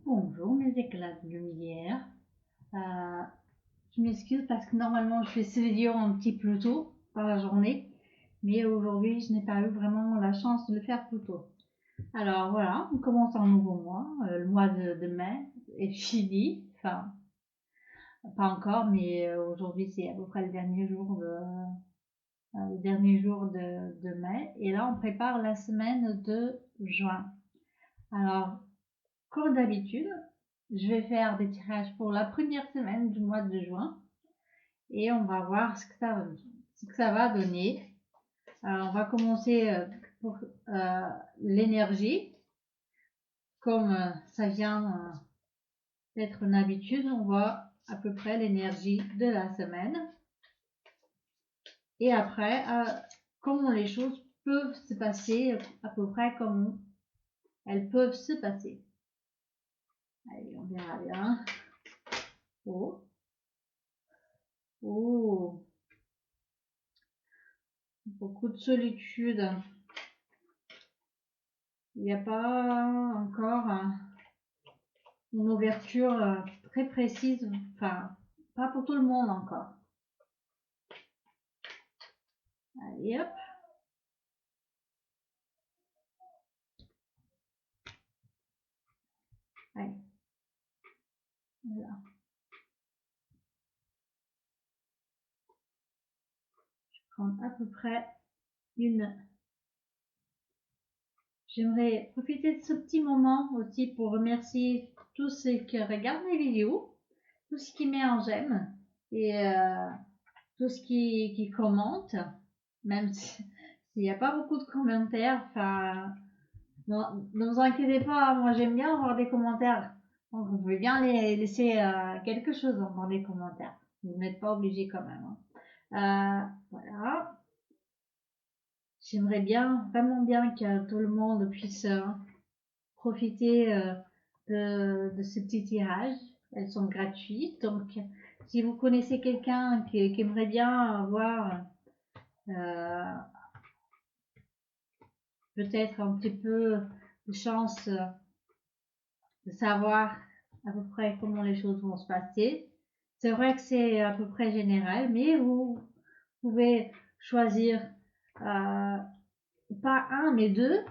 Bonjour mes éclats de lumière. Euh, je m'excuse parce que normalement je fais ces vidéos un petit peu tôt par la journée, mais aujourd'hui je n'ai pas eu vraiment la chance de le faire plus tôt. Alors voilà, on commence un nouveau mois. Le mois de mai est fini. Enfin, pas encore, mais aujourd'hui c'est à peu près le dernier jour de mai. Et là on prépare la semaine de juin. Alors, comme d'habitude, je vais faire des tirages pour la première semaine du mois de juin et on va voir ce que ça va donner. Alors, on va commencer pour l'énergie. Comme ça vient d'être une habitude, on voit à peu près l'énergie de la semaine. Et après, comment les choses peuvent se passer, à peu près comme elles peuvent se passer. Allez, on verra bien. Oh, oh, beaucoup de solitude. Il n'y a pas encore une ouverture très précise, enfin, pas pour tout le monde encore. Allez hop. Allez, voilà. Je prends à peu près une. J'aimerais profiter de ce petit moment aussi pour remercier tous ceux qui regardent mes vidéos, tous ceux qui mettent un j'aime et tous ceux qui commentent, même s'il n'y a pas beaucoup de commentaires. Enfin, non, ne vous inquiétez pas, moi j'aime bien avoir des commentaires. Donc vous pouvez bien laisser quelque chose dans les commentaires. Vous n'êtes pas obligé quand même, hein. Voilà. J'aimerais bien, vraiment bien que tout le monde puisse profiter de ce petit tirage. Elles sont gratuites. Donc si vous connaissez quelqu'un qui aimerait bien avoir euh, peut-être un petit peu de chance de savoir à peu près comment les choses vont se passer. C'est vrai que c'est à peu près général, mais vous pouvez choisir pas un, mais deux.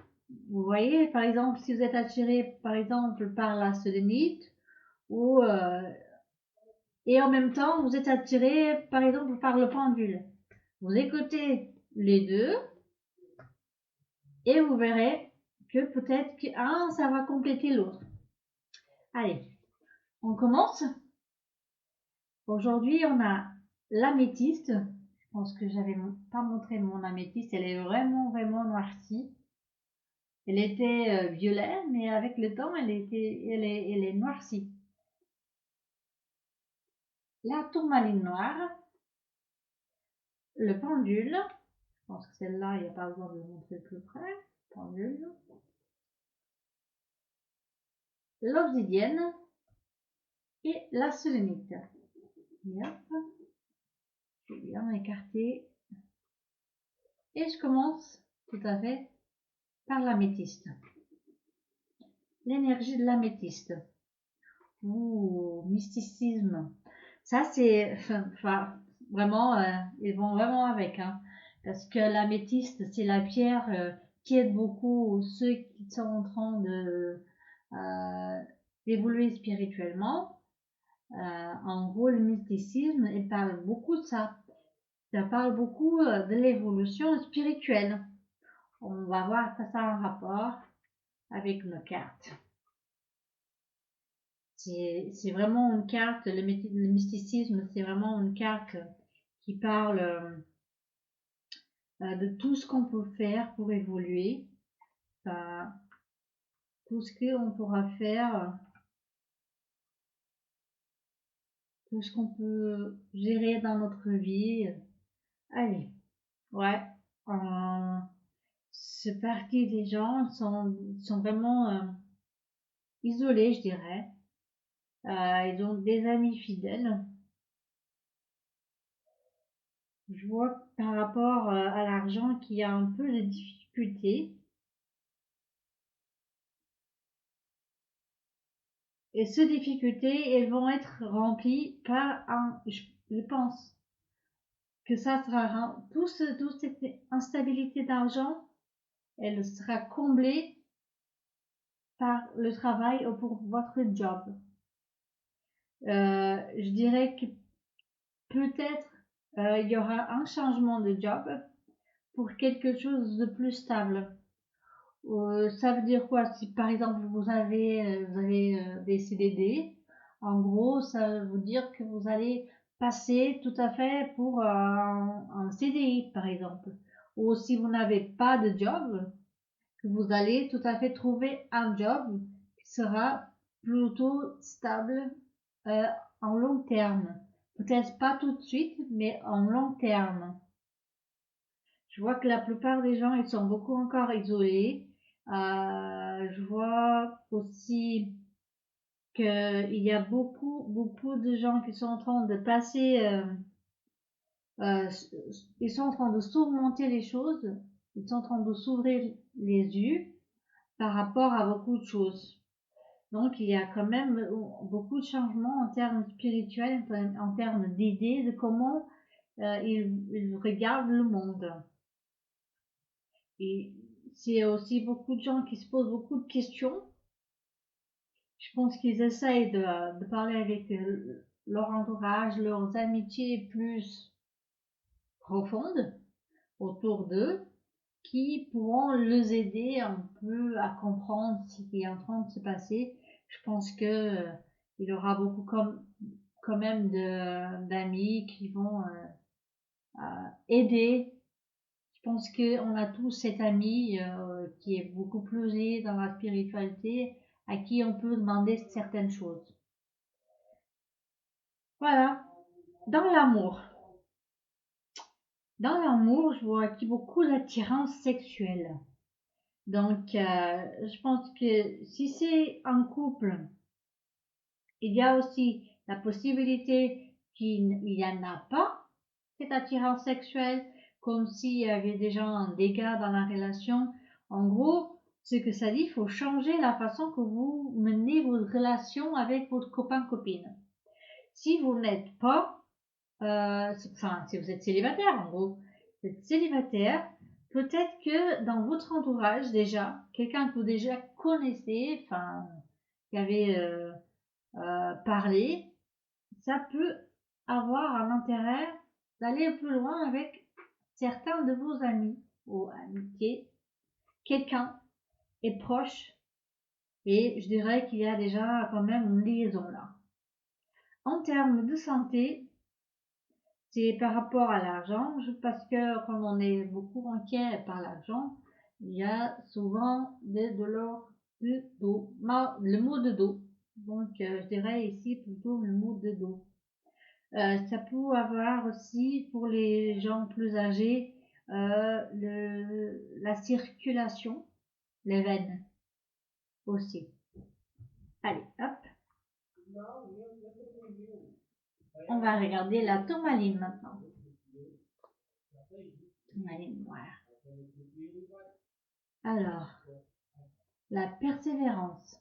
Vous voyez, par exemple, si vous êtes attiré, par exemple, par la sélénite, ou et en même temps, vous êtes attiré, par exemple, par le pendule. Vous écoutez les deux et vous verrez que peut-être qu'un, ça va compléter l'autre. Allez, on commence. Aujourd'hui, on a l'améthyste. Je pense que j'avais pas montré mon améthyste. Elle est vraiment, vraiment noircie. Elle était violet, mais avec le temps, elle est noircie. La tourmaline noire, le pendule. Je pense que celle-là, il n'y a pas besoin de le montrer plus près. Pendule. L'obsidienne et la sélénite. Et hop, je vais bien écarter. Et je commence tout à fait par l'améthyste. L'énergie de l'améthyste. Ouh, mysticisme. Ça, c'est enfin, vraiment, ils vont vraiment avec, hein, parce que l'améthyste, c'est la pierre qui aide beaucoup ceux qui sont en train d'évoluer spirituellement. En gros, le mysticisme, il parle beaucoup de ça. Ça parle beaucoup de l'évolution spirituelle. On va voir que ça a un rapport avec nos cartes. C'est vraiment une carte, le mysticisme, c'est vraiment une carte qui parle de tout ce qu'on peut faire pour évoluer, euh, tout ce qu'on pourra faire, tout ce qu'on peut gérer dans notre vie. Allez, ouais, euh, ce partie des gens sont vraiment isolés, je dirais. Ils ont des amis fidèles. Je vois par rapport à l'argent qu'il y a un peu de difficulté. Et ces difficultés, elles vont être remplies par je pense que ça sera, toute cette instabilité d'argent, elle sera comblée par le travail ou pour votre job. Je dirais que peut-être il y aura un changement de job pour quelque chose de plus stable. Ça veut dire quoi? Si par exemple vous avez des CDD, en gros, ça veut dire que vous allez passer tout à fait pour un CDI, par exemple. Ou si vous n'avez pas de job, que vous allez tout à fait trouver un job qui sera plutôt stable euh, en long terme. Peut-être pas tout de suite, mais en long terme. Je vois que la plupart des gens, ils sont beaucoup encore isolés. Je vois aussi qu'il y a beaucoup de gens qui sont en train de passer, euh, ils sont en train de surmonter les choses, ils sont en train de s'ouvrir les yeux par rapport à beaucoup de choses. Donc, il y a quand même beaucoup de changements en termes spirituels, en termes d'idées de comment ils regardent le monde. Et c'est aussi beaucoup de gens qui se posent beaucoup de questions. Je pense qu'ils essayent de parler avec leur entourage, leurs amitiés plus profondes autour d'eux, qui pourront les aider un peu à comprendre ce qui est en train de se passer. Je pense que il y aura beaucoup quand même d'amis qui vont aider. Je pense qu'on a tous cet ami qui est beaucoup plus dans la spiritualité, à qui on peut demander certaines choses. Voilà. Dans l'amour. Dans l'amour, je vois qu'il y a beaucoup d'attirance sexuelle. Donc, je pense que si c'est un couple, il y a aussi la possibilité qu'il n'y en a pas cette attirance sexuelle, comme s'il y avait déjà un dégât dans la relation. En gros, ce que ça dit, il faut changer la façon que vous menez vos relations avec votre copain-copine. Si vous n'êtes pas, enfin, si vous êtes célibataire, en gros, vous êtes célibataire, peut-être que dans votre entourage déjà, quelqu'un que vous déjà connaissez, enfin, qui avait parlé, ça peut avoir un intérêt d'aller plus loin avec certains de vos amis ou amitiés. Quelqu'un est proche et je dirais qu'il y a déjà quand même une liaison là. En termes de santé, c'est par rapport à l'argent, parce que quand on est beaucoup inquiet par l'argent, il y a souvent des douleurs de dos, le mot de dos. Donc, je dirais ici plutôt le mot de dos. Ça peut avoir aussi pour les gens plus âgés la circulation, les veines aussi. Allez, hop, on va regarder la tourmaline maintenant. Tourmaline noire. Alors, la persévérance.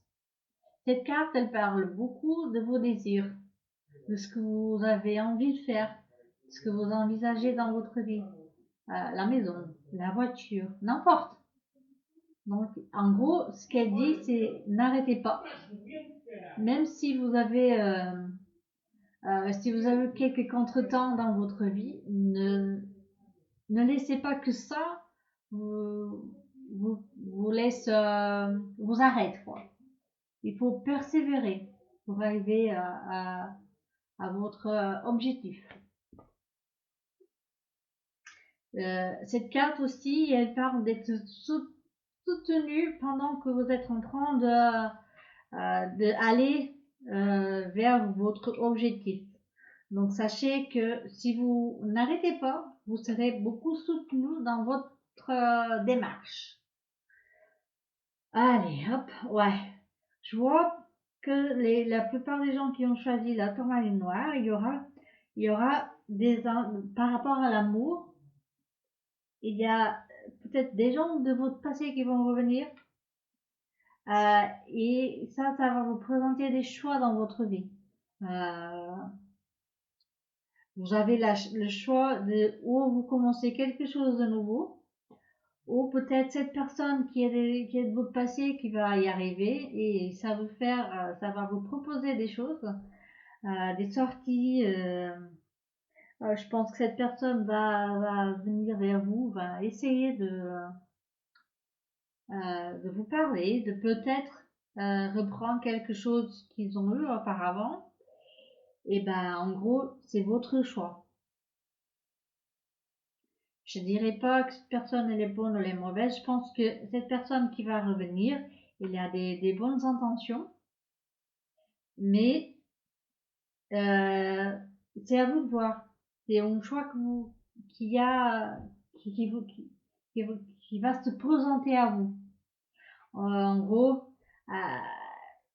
Cette carte, elle parle beaucoup de vos désirs, de ce que vous avez envie de faire, de ce que vous envisagez dans votre vie, la maison, la voiture, n'importe. Donc, en gros, ce qu'elle dit, c'est n'arrêtez pas. Même si vous avez quelques contretemps dans votre vie, ne laissez pas que ça vous laisse vous arrête, quoi. Il faut persévérer pour arriver à votre objectif. Cette carte aussi, elle parle d'être soutenu pendant que vous êtes en train d'aller vers votre objectif. Donc sachez que si vous n'arrêtez pas, vous serez beaucoup soutenu dans votre démarche. Allez, hop, ouais. Je vois que la plupart des gens qui ont choisi la tourmaline noire, il y aura par rapport à l'amour, il y a peut-être des gens de votre passé qui vont revenir. Et ça va vous présenter des choix dans votre vie. Vous avez le choix de ou vous commencez quelque chose de nouveau, ou peut-être cette personne qui est de votre passé qui va y arriver et ça va vous proposer des choses, des sorties. Je pense que cette personne va venir vers vous, va essayer de vous parler, de peut-être reprendre quelque chose qu'ils ont eu auparavant. Et ben, en gros, c'est votre choix. Je dirais pas que cette personne elle est bonne ou elle est mauvaise. Je pense que cette personne qui va revenir, il a des bonnes intentions, mais c'est à vous de voir. C'est un choix qui a, qui, vous, qui, qui va se présenter à vous. En gros,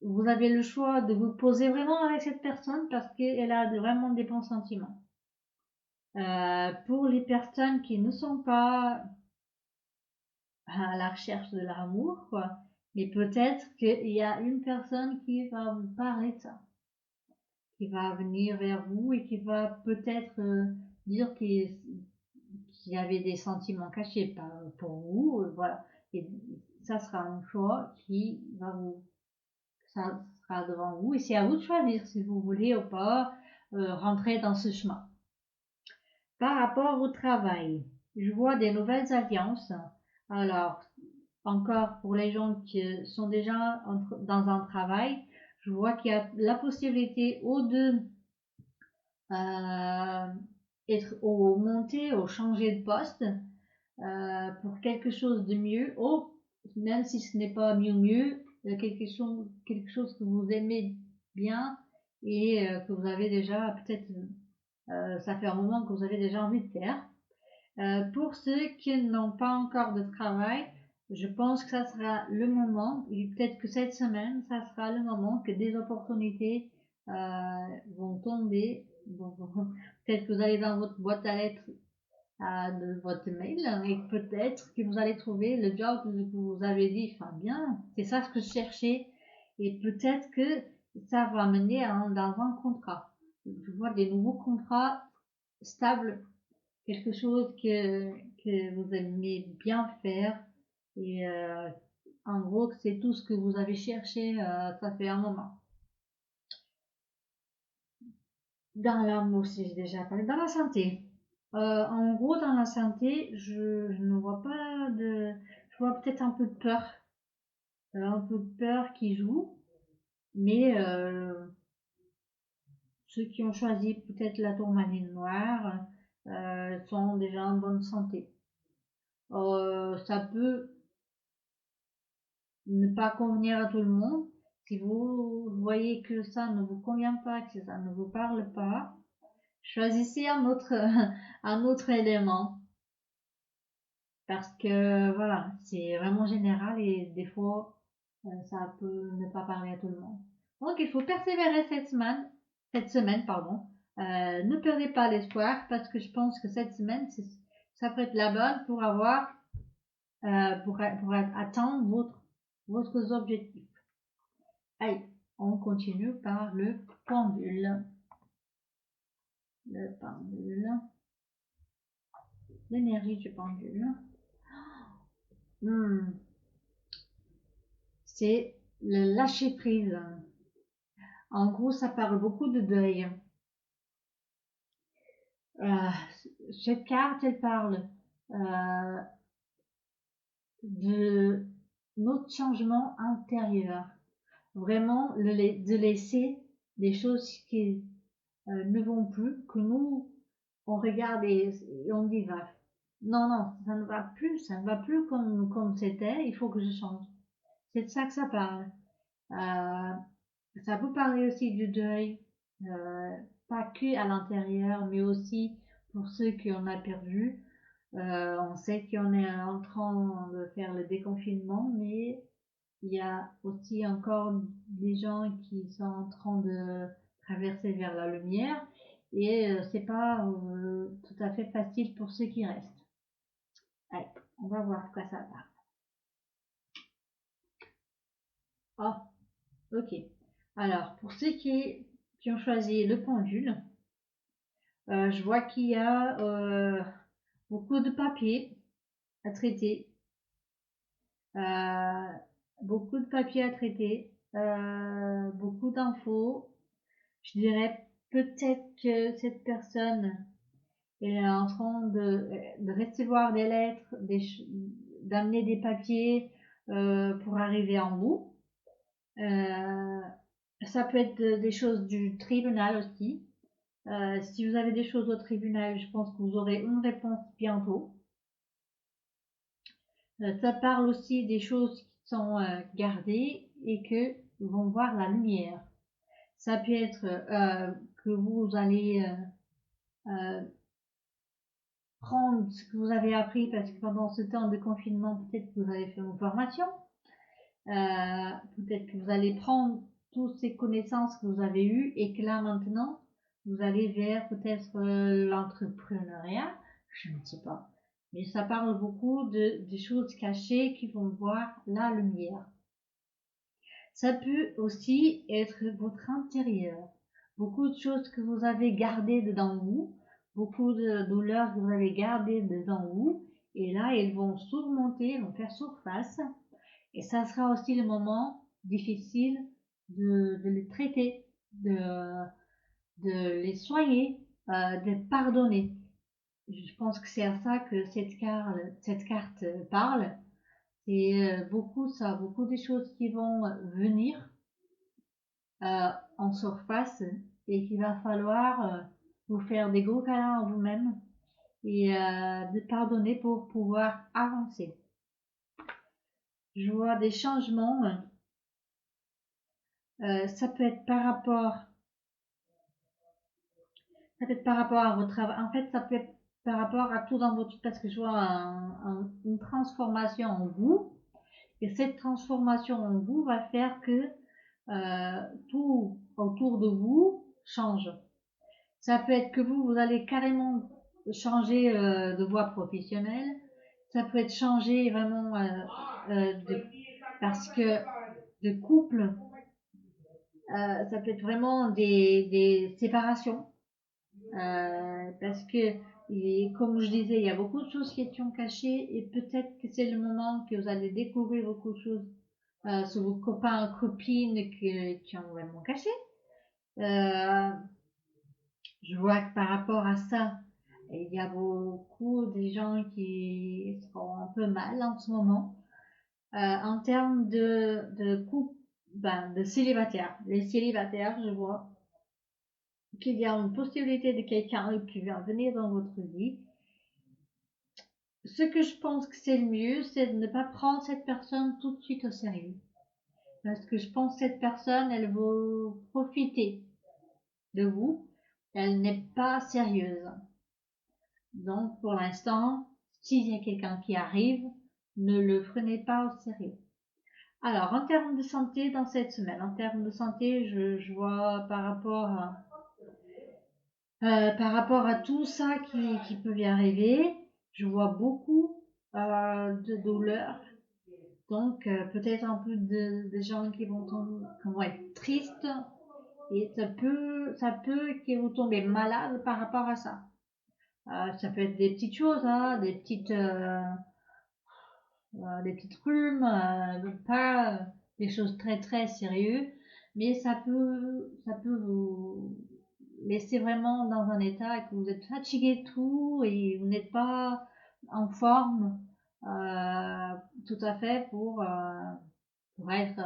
vous avez le choix de vous poser vraiment avec cette personne parce qu'elle a vraiment des bons sentiments. Pour les personnes qui ne sont pas à la recherche de l'amour, quoi, mais peut-être qu'il y a une personne qui va vous parler de ça, qui va venir vers vous et qui va peut-être dire qu'il y avait des sentiments cachés pour vous, voilà. Et ça sera un choix qui va vous ça sera devant vous et c'est à vous de choisir si vous voulez ou pas rentrer dans ce chemin. Par rapport au travail, je vois des nouvelles alliances. Alors, encore pour les gens qui sont déjà dans un travail, je vois qu'il y a la possibilité ou de être au monter ou changer de poste pour quelque chose de mieux, ou même si ce n'est pas mieux, quelque chose que vous aimez bien et que vous avez déjà peut-être, ça fait un moment que vous avez déjà envie de faire. Pour ceux qui n'ont pas encore de travail, je pense que ça sera le moment, et peut-être que cette semaine, ça sera le moment que des opportunités vont tomber. Peut-être que vous allez dans votre boîte à lettres de votre mail et peut-être que vous allez trouver le job que vous avez dit, enfin bien, c'est ça ce que je cherchais et peut-être que ça va mener dans un contrat. Je vois des nouveaux contrats stables, quelque chose que vous aimez bien faire et en gros c'est tout ce que vous avez cherché, ça fait un moment. Dans l'amour, si j'ai déjà parlé, dans la santé. En gros, dans la santé, je ne vois pas je vois peut-être un peu de peur qui joue, mais ceux qui ont choisi peut-être la tourmaline noire sont déjà en bonne santé. Ça peut ne pas convenir à tout le monde. Si vous voyez que ça ne vous convient pas, que ça ne vous parle pas, choisissez un autre élément. Parce que voilà, c'est vraiment général et des fois, ça peut ne pas parler à tout le monde. Donc il faut persévérer cette semaine, pardon. Ne perdez pas l'espoir parce que je pense que cette semaine, ça peut être la bonne pour avoir, pour atteindre votre objectif. Allez, on continue par le pendule. Le pendule. L'énergie du pendule. C'est le lâcher prise. En gros, ça parle beaucoup de deuil. Cette carte, elle parle de notre changement intérieur. Vraiment, de laisser des choses qui ne vont plus, que nous, on regarde et on dit, va, non, non, ça ne va plus comme c'était, il faut que je change. C'est de ça que ça parle. Ça peut parler aussi du deuil, pas que à l'intérieur, mais aussi pour ceux qui en a perdu. On sait qu'on est en train de faire le déconfinement, mais il y a aussi encore des gens qui sont en train de traverser vers la lumière et c'est pas tout à fait facile pour ceux qui restent. Allez, on va voir de quoi ça parle. Ah, ok. Alors, pour ceux qui ont choisi le pendule, je vois qu'il y a beaucoup de papier à traiter, euh, beaucoup de papier à traiter, beaucoup d'infos. Je dirais peut-être que cette personne est en train de recevoir des lettres, d'amener des papiers pour arriver en bout. Ça peut être des choses du tribunal aussi. Si vous avez des choses au tribunal, je pense que vous aurez une réponse bientôt. Ça parle aussi des choses qui sont gardées et que vont voir la lumière. Ça peut être que vous allez prendre ce que vous avez appris parce que pendant ce temps de confinement, peut-être que vous avez fait une formation. Peut-être que vous allez prendre toutes ces connaissances que vous avez eues et que là maintenant, vous allez vers peut-être l'entrepreneuriat, je ne sais pas. Mais ça parle beaucoup des choses cachées qui vont voir la lumière. Ça peut aussi être votre intérieur. Beaucoup de choses que vous avez gardées dedans vous, beaucoup de douleurs que vous avez gardées dedans vous, et là, elles vont surmonter, vont faire surface. Et ça sera aussi le moment difficile de les traiter, de les soigner, de pardonner. Je pense que c'est à ça que cette carte parle. C'est beaucoup ça, beaucoup des choses qui vont venir en surface et qu'il va falloir vous faire des gros câlins en vous-même et de pardonner pour pouvoir avancer. Je vois des changements. Ça peut être par rapport à votre travail. En fait, ça peut être par rapport à tout dans votre, parce que je vois une transformation en vous. Et cette transformation en vous va faire que tout autour de vous change. Ça peut être que vous allez carrément changer de voie professionnelle. Ça peut être changer vraiment parce que de couple, ça peut être vraiment des séparations. Parce que, comme je disais, il y a beaucoup de choses qui sont cachées et peut-être que c'est le moment que vous allez découvrir beaucoup de choses sur vos copains, copines qui ont vraiment caché. Euh, je vois que par rapport à ça, il y a beaucoup de gens qui sont un peu mal en ce moment. En termes de couple, de célibataires. Les célibataires, je vois qu'il y a une possibilité de quelqu'un qui vient venir dans votre vie. Ce que je pense que c'est le mieux, c'est de ne pas prendre cette personne tout de suite au sérieux. Parce que je pense que cette personne, elle veut profiter de vous. Elle n'est pas sérieuse. Donc, pour l'instant, s'il y a quelqu'un qui arrive, ne le prenez pas au sérieux. Alors, en termes de santé, dans cette semaine, en termes de santé, je vois par rapport à tout ça qui peut y arriver, je vois beaucoup de douleurs. Donc, peut-être un peu de gens qui vont être tristes et ça peut que vous tombez malade par rapport à ça. Ça peut être des petites choses, hein, des petites rhumes, pas des choses très très sérieuses, mais ça peut vous laisser vraiment dans un état que vous êtes fatigué de tout et vous n'êtes pas en forme tout à fait pour être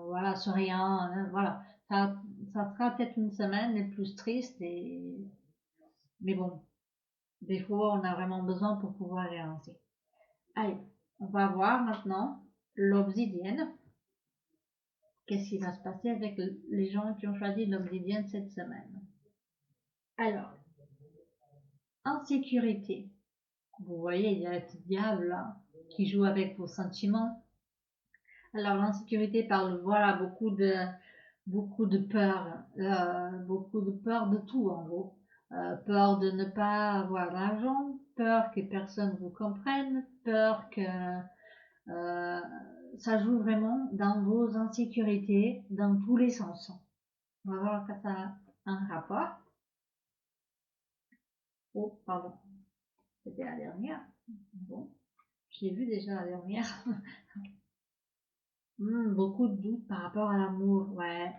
voilà sur rien, hein, voilà. Ça sera peut-être une semaine les plus triste mais bon, des fois on a vraiment besoin pour pouvoir avancer. Allez, on va voir maintenant l'obsidienne. Qu'est-ce qui va se passer avec les gens qui ont choisi l'obsidienne cette semaine? Alors, insécurité. Vous voyez, il y a le petit diable là, qui joue avec vos sentiments. Alors, l'insécurité parle, voilà, beaucoup de peur, beaucoup de peur de tout en gros. Peur de ne pas avoir d'argent, peur que personne vous comprenne, peur que ça joue vraiment dans vos insécurités, dans tous les sens. On va voir que ça a un rapport. Oh, pardon, c'était la dernière. Bon, je l'ai vu déjà la dernière. Beaucoup de doutes par rapport à l'amour, ouais.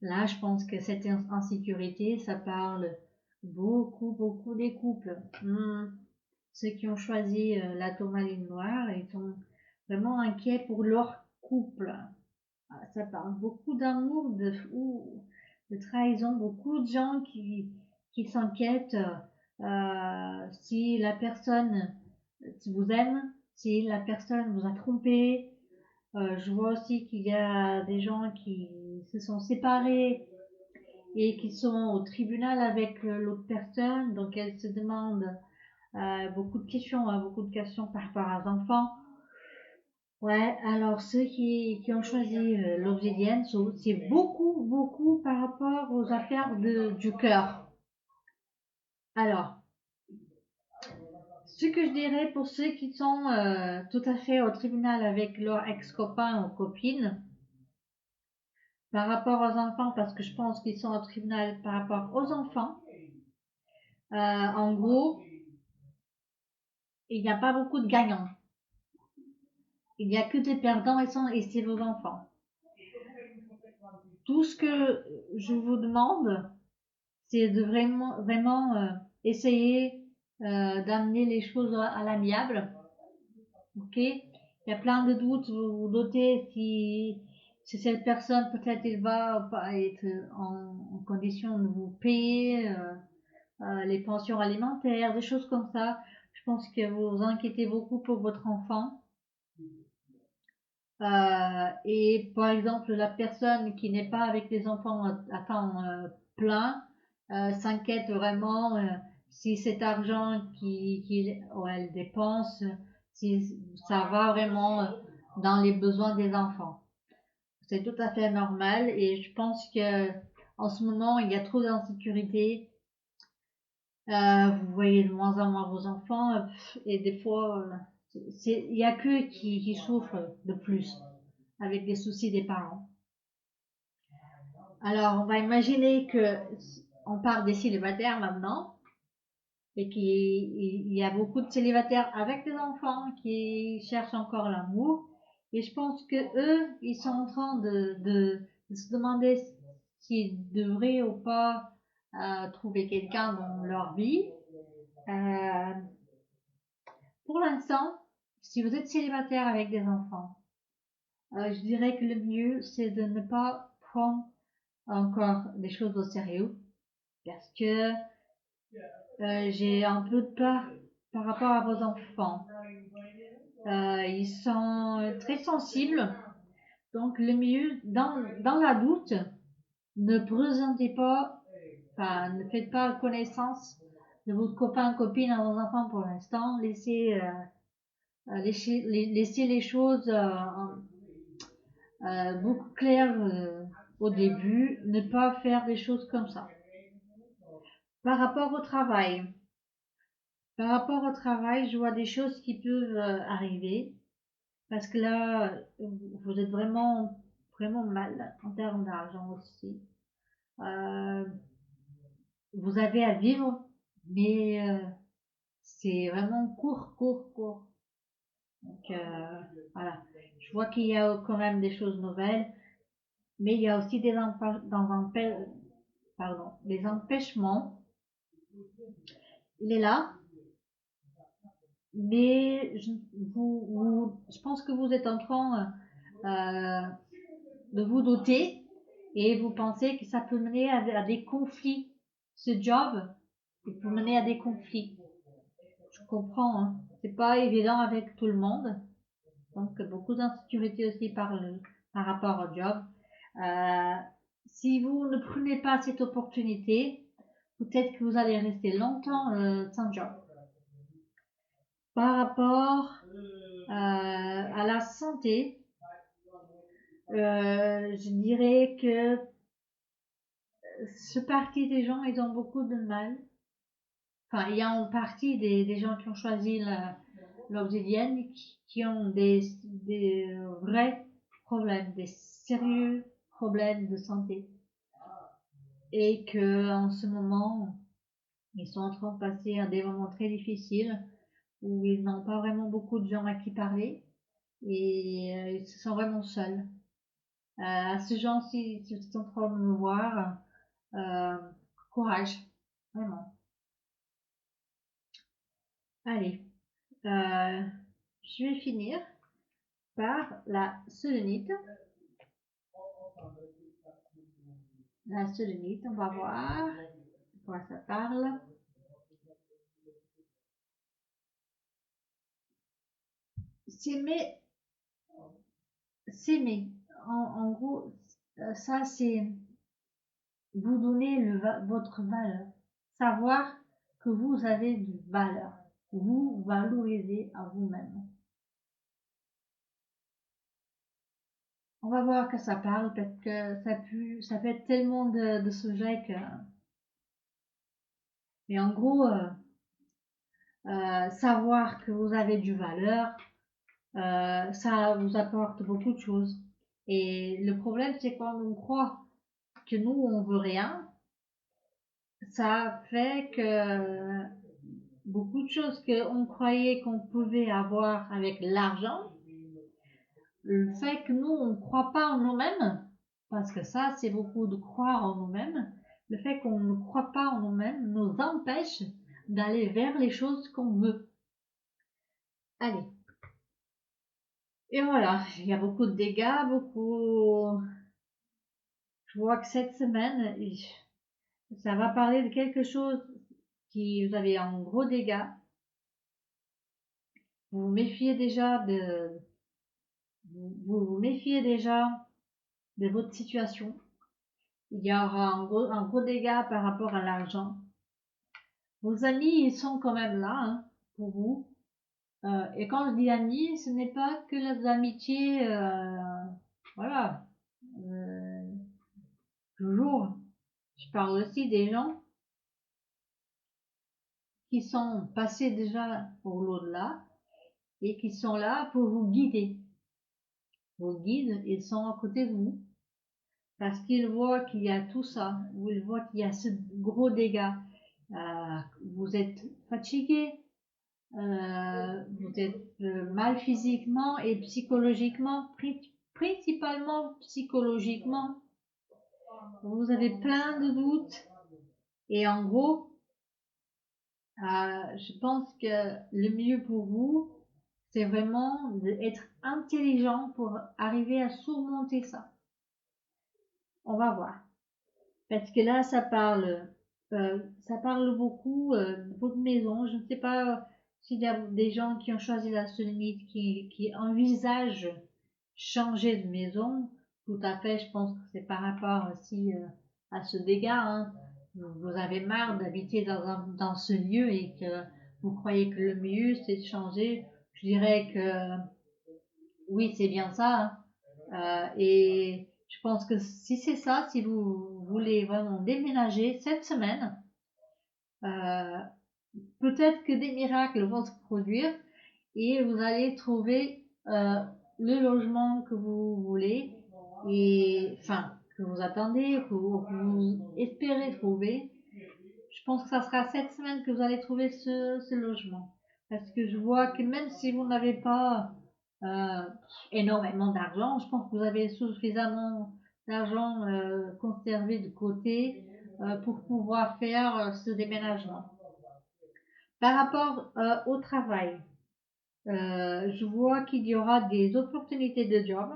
Là, je pense que cette insécurité, ça parle beaucoup des couples. Ceux qui ont choisi la tourmaline noire, ils sont vraiment inquiets pour leur couple. Ça parle beaucoup d'amour, de trahison, beaucoup de gens qui s'inquiètent si la personne vous aime, si la personne vous a trompé. Je vois aussi qu'il y a des gens qui se sont séparés et qui sont au tribunal avec l'autre personne, donc elles se demandent beaucoup de questions, hein, beaucoup de questions par rapport aux enfants. Ouais, alors ceux qui ont choisi l'obsidienne, c'est beaucoup par rapport aux affaires du cœur. Alors, ce que je dirais pour ceux qui sont tout à fait au tribunal avec leur ex-copain ou copine, par rapport aux enfants, parce que je pense qu'ils sont au tribunal par rapport aux enfants, en gros, il n'y a pas beaucoup de gagnants. Il n'y a que des perdants et c'est vos enfants. Tout ce que je vous demande, c'est de vraiment essayer d'amener les choses à l'amiable. Ok? Il y a plein de doutes. Vous vous doutez si cette personne peut-être il va pas être en condition de vous payer les pensions alimentaires, des choses comme ça. Je pense que vous vous inquiétez beaucoup pour votre enfant. Et par exemple, la personne qui n'est pas avec les enfants à temps plein s'inquiète vraiment si cet argent elle dépense, si ça va vraiment dans les besoins des enfants. C'est tout à fait normal et je pense que en ce moment, il y a trop d'insécurité. Vous voyez de moins en moins vos enfants et des fois, il y a qu'eux qui souffrent de plus avec les soucis des parents. Alors, on va imaginer que on parle des célibataires maintenant et qu'il y a beaucoup de célibataires avec des enfants qui cherchent encore l'amour. Et je pense que eux, ils sont en train de se demander s'ils devraient ou pas trouver quelqu'un dans leur vie. Euh, pour l'instant, si vous êtes célibataire avec des enfants, je dirais que le mieux, c'est de ne pas prendre encore des choses au sérieux parce que j'ai un peu de peur par rapport à vos enfants. Ils sont très sensibles, donc le mieux, dans la doute, ne présentez pas, enfin, ne faites pas connaissance de votre copain, copine à vos enfants pour l'instant. Laissez les choses beaucoup claires au début, ne pas faire des choses comme ça. Par rapport au travail, je vois des choses qui peuvent arriver parce que là, vous êtes vraiment mal en termes d'argent aussi. Euh, Vous avez à vivre, mais c'est vraiment court. Donc voilà. Je vois qu'il y a quand même des choses nouvelles, mais il y a aussi des empêchements. Il est là, mais je pense que vous êtes en train de vous douter et vous pensez que ça peut mener à des conflits. Ce job, il peut mener à des conflits. Je comprends, hein. C'est pas évident avec tout le monde. Donc, beaucoup d'insécurité aussi par rapport au job. Euh, Si vous ne prenez pas cette opportunité, peut-être que vous allez rester longtemps sans job. Par rapport à la santé, je dirais que ce parti des gens, ils ont beaucoup de mal. Enfin, il y a une partie des gens qui ont choisi l'obsidienne qui ont des vrais problèmes, des sérieux problèmes de santé. Et que en ce moment, ils sont en train de passer à des moments très difficiles où ils n'ont pas vraiment beaucoup de gens à qui parler et ils se sentent vraiment seuls. À ce genre, si vous êtes en train de me voir, euh, courage, vraiment. Allez, je vais finir par la selenite. La selenite, on va voir de quoi ça parle. S'aimer, s'aimer. En gros, ça c'est vous donner votre valeur. Savoir que vous avez de valeur. Vous valorisez à vous-même. On va voir que ça parle parce que ça peut être tellement de sujets que. Mais en gros, savoir que vous avez du valeur, ça vous apporte beaucoup de choses. Et le problème, c'est quand on croit que nous, on veut rien, ça fait que beaucoup de choses qu'on croyait qu'on pouvait avoir avec l'argent, le fait que nous, on ne croit pas en nous-mêmes, parce que ça, c'est beaucoup de croire en nous-mêmes, le fait qu'on ne croit pas en nous-mêmes nous empêche d'aller vers les choses qu'on veut. Allez. Et voilà, il y a beaucoup de dégâts, beaucoup. Je vois que cette semaine, ça va parler de quelque chose qui vous avez un gros dégât. Vous vous méfiez déjà vous méfiez déjà de votre situation. Il y aura un gros dégât par rapport à l'argent. Vos amis, ils sont quand même là pour vous. Et quand je dis amis, ce n'est pas que les amitiés, voilà, toujours. Je parle aussi des gens qui sont passés déjà pour l'au-delà et qui sont là pour vous guider. Vos guides, ils sont à côté de vous parce qu'ils voient qu'il y a tout ça, ou ils voient qu'il y a ce gros dégât. Vous êtes fatigué, vous êtes mal physiquement et psychologiquement, principalement psychologiquement. Vous avez plein de doutes et en gros, je pense que le mieux pour vous, c'est vraiment d'être intelligent pour arriver à surmonter ça. On va voir. Parce que là, ça parle beaucoup de votre maison. Je ne sais pas s'il y a des gens qui ont choisi la solénite, qui envisagent changer de maison. Tout à fait, je pense que c'est par rapport aussi à ce dégât. Hein. Vous avez marre d'habiter dans ce lieu et que vous croyez que le mieux, c'est de changer. Je dirais que oui, c'est bien ça. Et je pense que si c'est ça, si vous voulez vraiment déménager cette semaine, euh, peut-être que des miracles vont se produire et vous allez trouver le logement que vous voulez et enfin que vous attendez, que vous espérez trouver. Je pense que ça sera cette semaine que vous allez trouver ce logement. Parce que je vois que même si vous n'avez pas euh, énormément d'argent, je pense que vous avez suffisamment d'argent conservé de côté pour pouvoir faire ce déménagement. Par rapport au travail, je vois qu'il y aura des opportunités de job.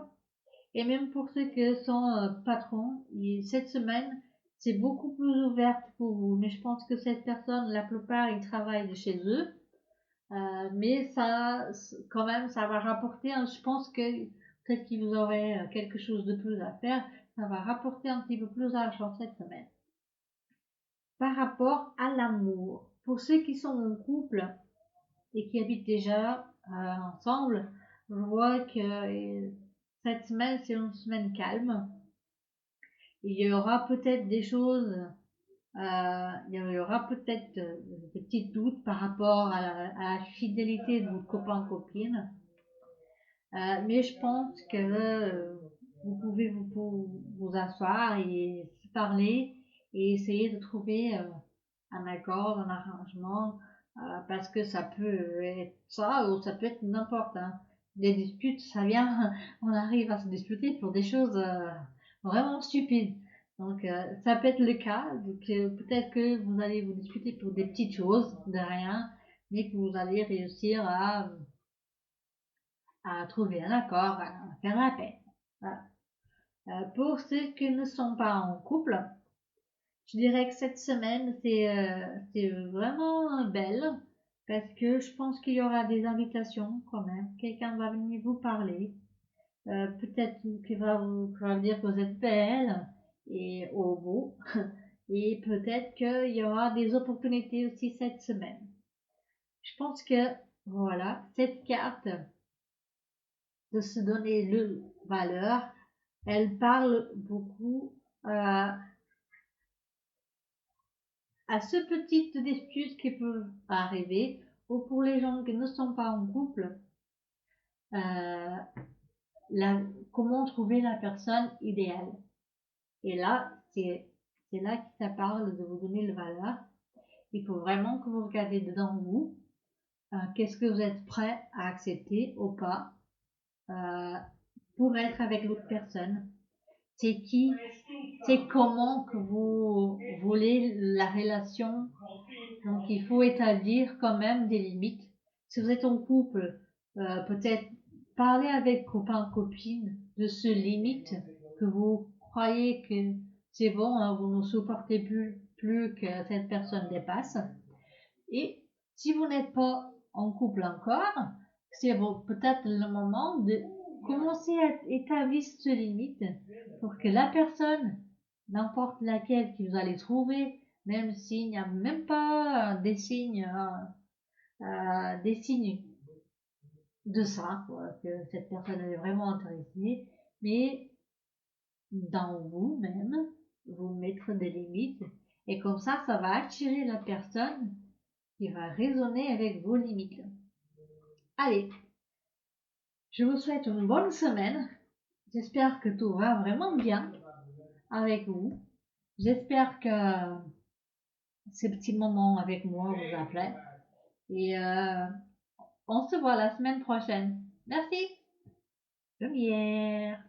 Et même pour ceux qui sont patrons, cette semaine, c'est beaucoup plus ouverte pour vous. Mais je pense que cette personne, la plupart, ils travaillent de chez eux. Mais ça, quand même, ça va rapporter, je pense que peut-être qu'il vous aurait quelque chose de plus à faire. Ça va rapporter un petit peu plus d'argent cette semaine. Par rapport à l'amour, pour ceux qui sont en couple et qui habitent déjà ensemble, je vois que cette semaine, c'est une semaine calme. Il y aura peut-être des choses Il y aura peut-être des petits doutes par rapport à la fidélité de vos copains-copines. Mais je pense que vous pouvez vous asseoir et se parler et essayer de trouver un accord, un arrangement, parce que ça peut être ça ou ça peut être n'importe. Hein. Des disputes, ça vient, on arrive à se disputer pour des choses vraiment stupides. Donc ça peut être le cas. Donc peut-être que vous allez vous disputer pour des petites choses, de rien, mais que vous allez réussir à trouver un accord, à faire la paix. Voilà. Pour ceux qui ne sont pas en couple, je dirais que cette semaine, c'est vraiment belle parce que je pense qu'il y aura des invitations quand même. Quelqu'un va venir vous parler. Peut-être qu'il va vous dire que vous êtes belle et au beau. Et peut-être qu'il y aura des opportunités aussi cette semaine. Je pense que, voilà, cette carte de se donner le valeur, elle parle beaucoup à ce petit dispute qui peut arriver ou pour les gens qui ne sont pas en couple, euh, la, comment trouver la personne idéale. Et là, c'est là que ça parle de vous donner le valeur. Il faut vraiment que vous regardez dedans vous. Qu'est-ce que vous êtes prêt à accepter ou pas euh, pour être avec l'autre personne. C'est qui, c'est comment que vous voulez la relation. Donc il faut établir quand même des limites. Si vous êtes en couple, peut-être parler avec copain, copine de ce limite que vous croyez que c'est bon, hein, vous ne supportez plus que cette personne dépasse. Et si vous n'êtes pas en couple encore, c'est bon, peut-être le moment de commencer à établir cette limite pour que la personne, n'importe laquelle que vous allez trouver, même s'il n'y a même pas des signes de ça, quoi, que cette personne est vraiment intéressée, mais dans vous-même, vous mettre des limites, et comme ça va attirer la personne qui va raisonner avec vos limites. Allez, je vous souhaite une bonne semaine. J'espère que tout va vraiment bien avec vous. J'espère que ces petits moments avec moi vous a plu. Et on se voit la semaine prochaine. Merci. Lumière.